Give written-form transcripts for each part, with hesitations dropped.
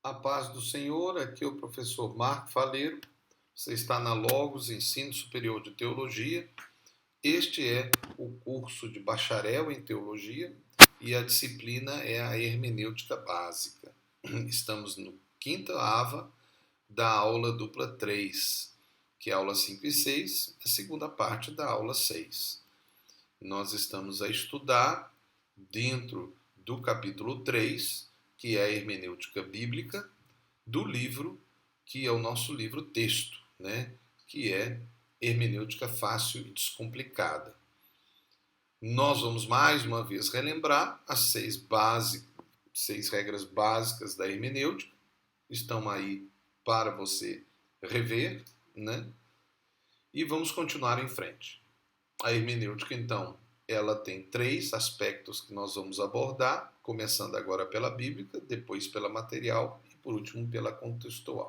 A paz do Senhor, aqui é o professor Marco Faleiro. Você está na Logos Ensino Superior de Teologia. Este é o curso de bacharel em teologia e a disciplina é a hermenêutica básica. Estamos no quinta ava da aula dupla 3, que é a aula 5 e 6, a segunda parte da aula 6. Nós estamos a estudar dentro do capítulo 3, que é a hermenêutica bíblica, do livro que é o nosso livro texto, né? Que é Hermenêutica Fácil e Descomplicada. Nós vamos mais uma vez relembrar as seis regras básicas da hermenêutica. Estão aí para você rever, né? E vamos continuar em frente. A hermenêutica, então, ela tem três aspectos que nós vamos abordar, começando agora pela bíblica, depois pela material e, por último, pela contextual.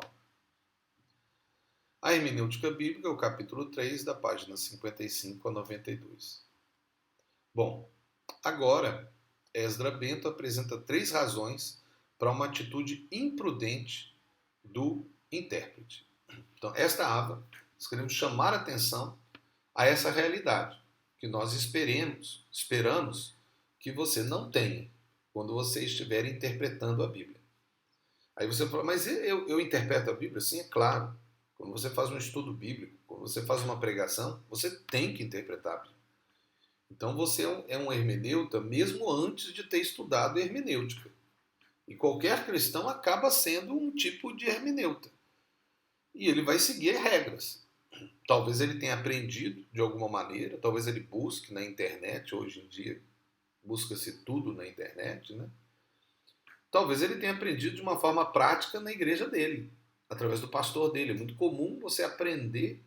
A hermenêutica bíblica, o capítulo 3, da página 55 a 92. Bom, agora, Esdra Bento apresenta três razões para uma atitude imprudente do intérprete. Então, esta ava, nós queremos chamar a atenção a essa realidade, que nós esperamos que você não tenha quando você estiver interpretando a Bíblia. Aí você fala, mas eu interpreto a Bíblia? Sim, é claro. Quando você faz um estudo bíblico, quando você faz uma pregação, você tem que interpretar a Bíblia. Então você é um hermeneuta mesmo antes de ter estudado hermenêutica. E qualquer cristão acaba sendo um tipo de hermeneuta. E ele vai seguir regras. Talvez ele tenha aprendido de alguma maneira, talvez ele busque na internet, hoje em dia busca-se tudo na internet, né? Talvez ele tenha aprendido de uma forma prática na igreja dele, através do pastor dele. É muito comum você aprender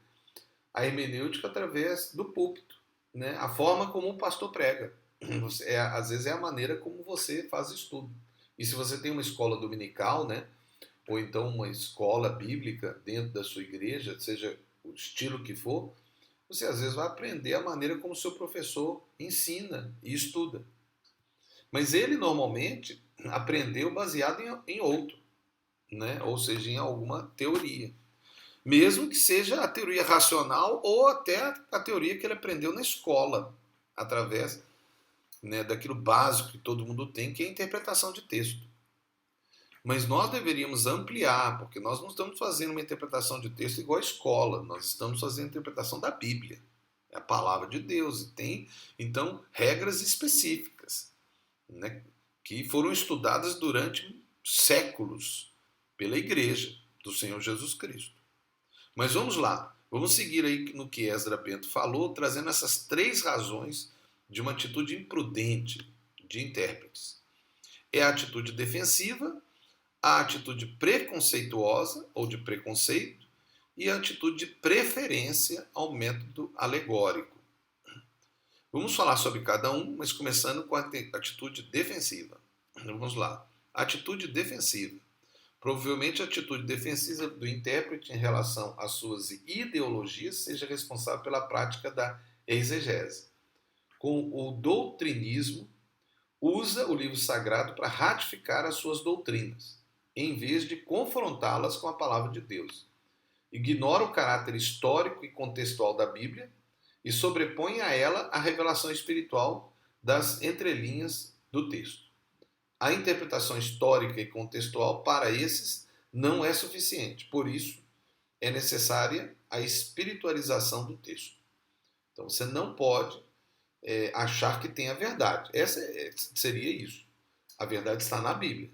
a hermenêutica através do púlpito, né? A forma como o pastor prega. Às vezes é a maneira como você faz estudo. E se você tem uma escola dominical, né? Ou então uma escola bíblica dentro da sua igreja, seja o estilo que for, você às vezes vai aprender a maneira como o seu professor ensina e estuda. Mas ele normalmente aprendeu baseado em outro, né? Ou seja, em alguma teoria. Mesmo que seja a teoria racional ou até a teoria que ele aprendeu na escola, através, né, daquilo básico que todo mundo tem, que é a interpretação de texto. Mas nós deveríamos ampliar, porque nós não estamos fazendo uma interpretação de texto igual a escola, nós estamos fazendo a interpretação da Bíblia. É a palavra de Deus. E tem, então, regras específicas, né, que foram estudadas durante séculos pela igreja do Senhor Jesus Cristo. Mas vamos lá, vamos seguir aí no que Esdra Bento falou, trazendo essas três razões de uma atitude imprudente de intérpretes. É a atitude defensiva, a atitude preconceituosa ou de preconceito e a atitude de preferência ao método alegórico. Vamos falar sobre cada um, mas começando com a atitude defensiva. Vamos lá. Atitude defensiva. Provavelmente a atitude defensiva do intérprete em relação às suas ideologias seja responsável pela prática da exegese. Com o doutrinismo, usa o livro sagrado para ratificar as suas doutrinas, em vez de confrontá-las com a palavra de Deus. Ignora o caráter histórico e contextual da Bíblia e sobrepõe a ela a revelação espiritual das entrelinhas do texto. A interpretação histórica e contextual para esses não é suficiente, por isso é necessária a espiritualização do texto. Então você não pode achar que tem a verdade. Seria isso. A verdade está na Bíblia.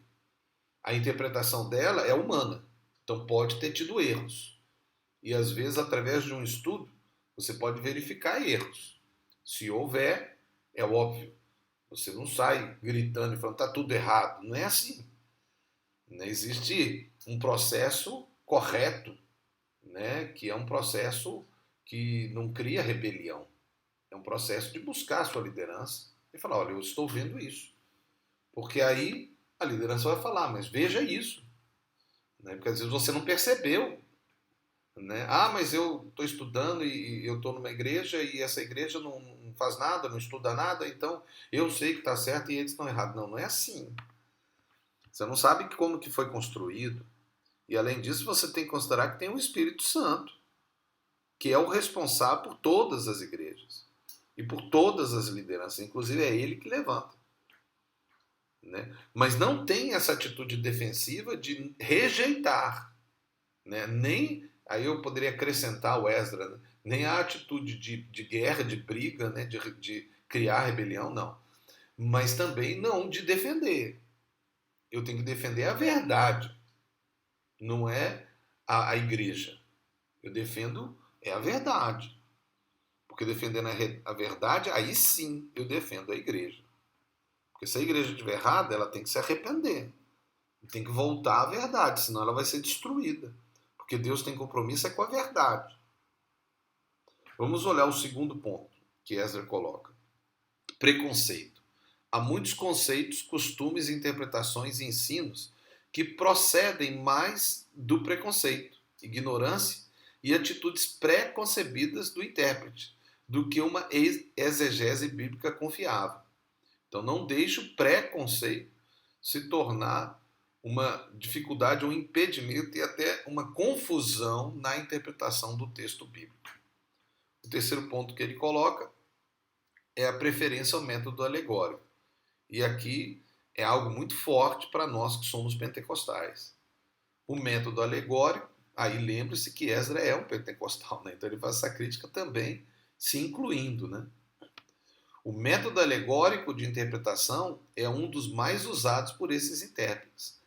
A interpretação dela é humana, então pode ter tido erros. E às vezes, através de um estudo, você pode verificar erros. Se houver, é óbvio. Você não sai gritando e falando, está tudo errado. Não é assim. Não existe um processo correto, né? Que é um processo que não cria rebelião. É um processo de buscar a sua liderança e falar, olha, eu estou vendo isso. Porque aí a liderança vai falar, mas veja isso. Né? Porque às vezes você não percebeu. Né? Ah, mas eu estou estudando e eu estou numa igreja e essa igreja não faz nada, não estuda nada, então eu sei que está certo e eles estão errados. Não, não é assim. Você não sabe como que foi construído. E além disso, você tem que considerar que tem o Espírito Santo, que é o responsável por todas as igrejas e por todas as lideranças. Inclusive é ele que levanta. Né? Mas não tem essa atitude defensiva de rejeitar. Né? Nem, aí eu poderia acrescentar o Esdra, né? Nem a atitude de guerra, de briga, né? de criar rebelião, não. Mas também não de defender. Eu tenho que defender a verdade, não é a igreja. Eu defendo a verdade. Porque defendendo a verdade, aí sim eu defendo a igreja. Porque se a igreja estiver errada, ela tem que se arrepender. Tem que voltar à verdade, senão ela vai ser destruída. Porque Deus tem compromisso com a verdade. Vamos olhar o segundo ponto que Esdra coloca. Preconceito. Há muitos conceitos, costumes, interpretações e ensinos que procedem mais do preconceito, ignorância e atitudes pré-concebidas do intérprete, do que uma exegese bíblica confiável. Então não deixe o preconceito se tornar uma dificuldade, um impedimento e até uma confusão na interpretação do texto bíblico. O terceiro ponto que ele coloca é a preferência ao método alegórico. E aqui é algo muito forte para nós que somos pentecostais. O método alegórico, aí lembre-se que Esdra é um pentecostal, né? Então ele faz essa crítica também se incluindo, né? O método alegórico de interpretação é um dos mais usados por esses intérpretes.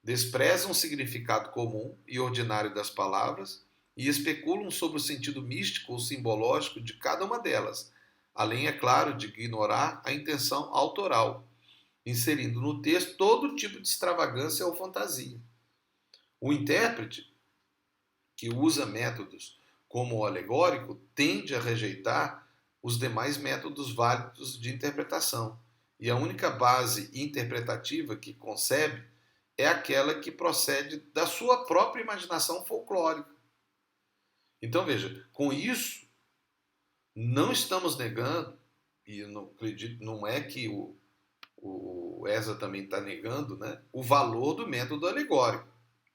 Desprezam o significado comum e ordinário das palavras e especulam sobre o sentido místico ou simbológico de cada uma delas, além, é claro, de ignorar a intenção autoral, inserindo no texto todo tipo de extravagância ou fantasia. O intérprete, que usa métodos como o alegórico, tende a rejeitar os demais métodos válidos de interpretação, e a única base interpretativa que concebe é aquela que procede da sua própria imaginação folclórica. Então veja, com isso, não estamos negando, e eu não acredito, não é que o Esdra também está negando, né, o valor do método alegórico,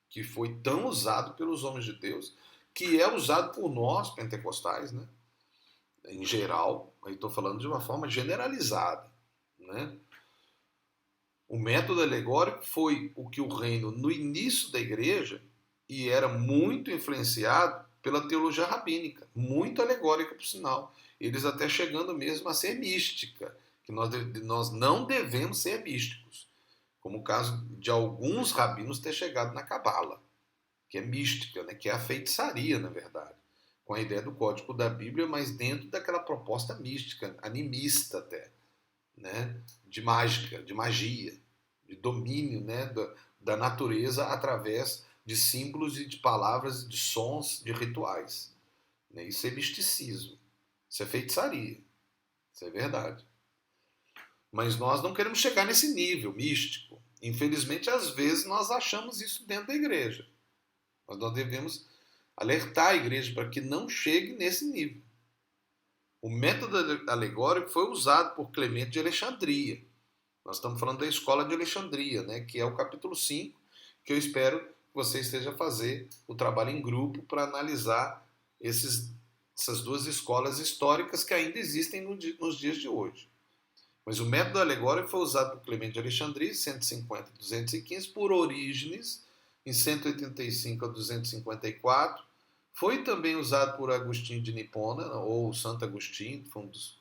que foi tão usado pelos homens de Deus, que é usado por nós, pentecostais, né, em geral, aí estou falando de uma forma generalizada. Né? O método alegórico foi o que o reino, no início da igreja, e era muito influenciado pela teologia rabínica, muito alegórica, por sinal. Eles até chegando mesmo a ser mística, que nós não devemos ser místicos, como o caso de alguns rabinos ter chegado na Cabala, que é mística, né? Que é a feitiçaria, na verdade, com a ideia do código da Bíblia, mas dentro daquela proposta mística, animista até, né? De mágica, de magia, de domínio, né? da natureza através de símbolos e de palavras, de sons, de rituais. Né? Isso é misticismo, isso é feitiçaria, isso é verdade. Mas nós não queremos chegar nesse nível místico. Infelizmente, às vezes, nós achamos isso dentro da igreja. Mas nós devemos alertar a igreja para que não chegue nesse nível. O método alegórico foi usado por Clemente de Alexandria. Nós estamos falando da escola de Alexandria, né, que é o capítulo 5, que eu espero que você esteja a fazer o trabalho em grupo para analisar essas duas escolas históricas que ainda existem nos dias de hoje. Mas o método alegórico foi usado por Clemente de Alexandria, 150 a 215, por Orígenes, em 185 a 254. Foi também usado por Agostinho de Nipona, ou Santo Agostinho, que foi um dos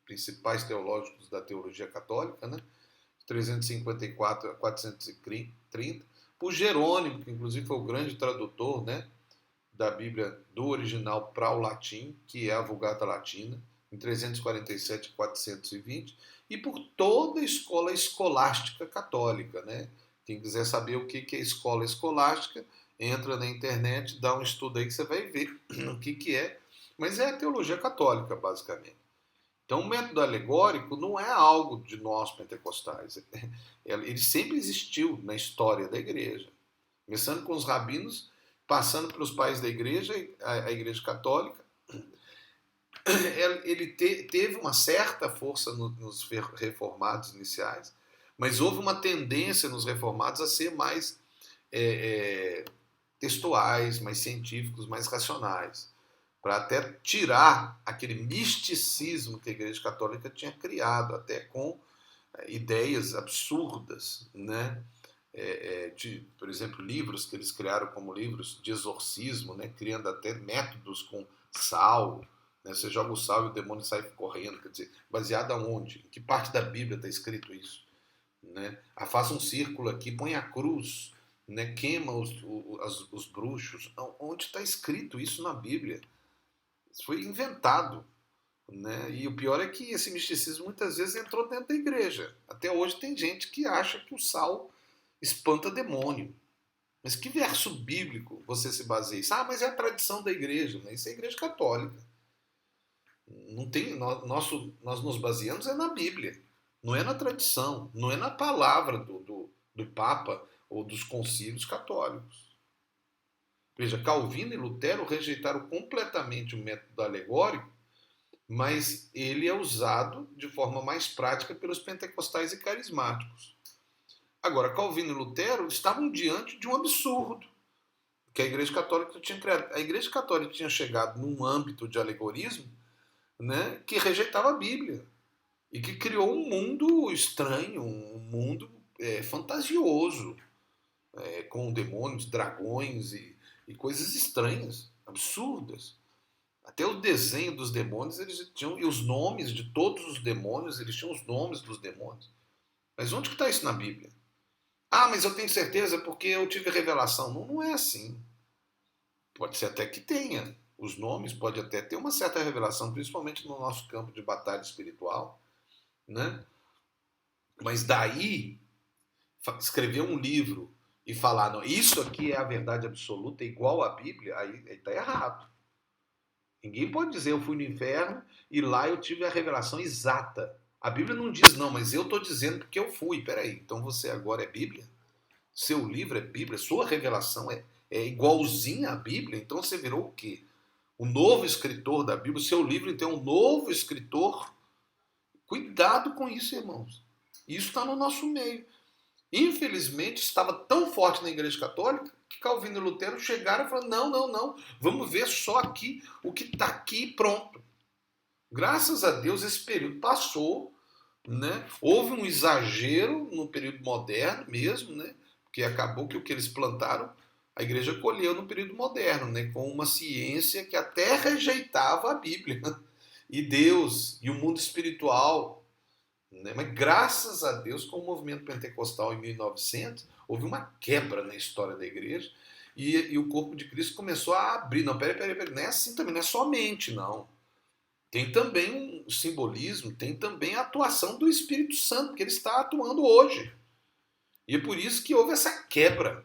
principais teológicos da teologia católica, né? 354 a 430. Por Jerônimo, que inclusive foi o grande tradutor, né, da Bíblia do original para o latim, que é a Vulgata Latina, em 347 a 420. E por toda a escola escolástica católica, né? Quem quiser saber o que é escola escolástica, entra na internet, dá um estudo aí que você vai ver o que é. Mas é a teologia católica, basicamente. Então, o método alegórico não é algo de nós pentecostais. Ele sempre existiu na história da igreja. Começando com os rabinos, passando pelos pais da igreja, a igreja católica. Ele teve uma certa força nos reformados iniciais, Mas houve uma tendência nos reformados a ser mais textuais, mais científicos, mais racionais, para até tirar aquele misticismo que a Igreja Católica tinha criado, até com ideias absurdas, né? Por exemplo, livros que eles criaram como livros de exorcismo, né? Criando até métodos com sal, né? Você joga o sal e o demônio sai correndo, quer dizer, baseado aonde? Em que parte da Bíblia está escrito isso? Né? Faça um círculo aqui, põe a cruz, né? Queima os bruxos. Onde está escrito isso na Bíblia? Isso foi inventado. Né? E o pior é que esse misticismo muitas vezes entrou dentro da igreja. Até hoje tem gente que acha que o sal espanta demônio. Mas que verso bíblico você se baseia? Mas é a tradição da igreja. Né? Isso é a igreja católica. Não tem, nós nos baseamos na Bíblia. Não é na tradição. Não é na palavra do Papa ou dos concílios católicos. Veja, Calvino e Lutero rejeitaram completamente o método alegórico, mas ele é usado de forma mais prática pelos pentecostais e carismáticos. Agora, Calvino e Lutero estavam diante de um absurdo que a Igreja Católica tinha criado. A Igreja Católica tinha chegado num âmbito de alegorismo, né, que rejeitava a Bíblia e que criou um mundo estranho, um mundo fantasioso, com demônios, dragões e coisas estranhas, absurdas. Até o desenho dos demônios, eles tinham, e os nomes de todos os demônios, eles tinham os nomes dos demônios. Mas onde que está isso na Bíblia? Mas eu tenho certeza porque eu tive revelação. Não, não é assim. Pode ser até que tenha os nomes, pode até ter uma certa revelação, principalmente no nosso campo de batalha espiritual, né? Mas daí, escrever um livro e falar, não, isso aqui é a verdade absoluta, igual à Bíblia, aí está errado. Ninguém pode dizer eu fui no inferno e lá eu tive a revelação exata. A Bíblia não diz não, mas eu estou dizendo porque eu fui. Peraí, então você agora é Bíblia? Seu livro é Bíblia? Sua revelação é igualzinha à Bíblia? Então você virou o quê? O novo escritor da Bíblia? Seu livro então é um novo escritor? Cuidado com isso, irmãos. Isso está no nosso meio. Infelizmente, estava tão forte na Igreja Católica que Calvino e Lutero chegaram e falaram, não, vamos ver só aqui o que está aqui e pronto. Graças a Deus esse período passou, né? Houve um exagero no período moderno mesmo, né? Porque acabou que o que eles plantaram, a igreja colheu no período moderno, né? Com uma ciência que até rejeitava a Bíblia e Deus e o mundo espiritual. Né? Mas graças a Deus, com o movimento pentecostal em 1900, houve uma quebra na história da igreja e o corpo de Cristo começou a abrir. Não, peraí, não é assim também, não é somente, não. Tem também um simbolismo, tem também a atuação do Espírito Santo, que ele está atuando hoje. E é por isso que houve essa quebra.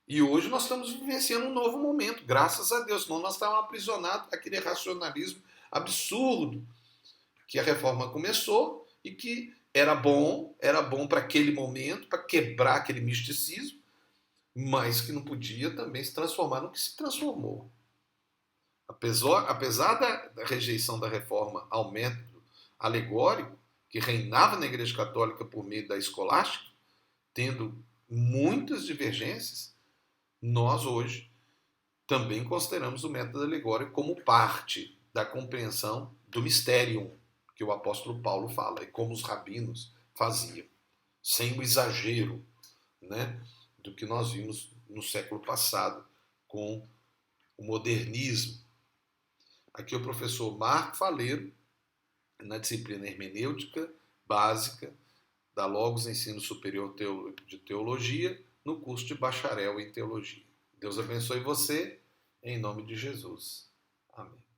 E hoje nós estamos vivenciando um novo momento, graças a Deus. Senão nós estávamos aprisionados àquele racionalismo absurdo que a reforma começou e que era bom para aquele momento, para quebrar aquele misticismo, mas que não podia também se transformar no que se transformou. Apesar da rejeição da reforma ao método alegórico, que reinava na Igreja Católica por meio da escolástica, tendo muitas divergências, nós hoje também consideramos o método alegórico como parte da compreensão do mistério que o apóstolo Paulo fala, e como os rabinos faziam, sem o exagero, né, do que nós vimos no século passado com o modernismo. Aqui é o professor Marco Faleiro, na disciplina hermenêutica básica da Logos Ensino Superior de Teologia, no curso de bacharel em Teologia. Deus abençoe você, em nome de Jesus. Amém.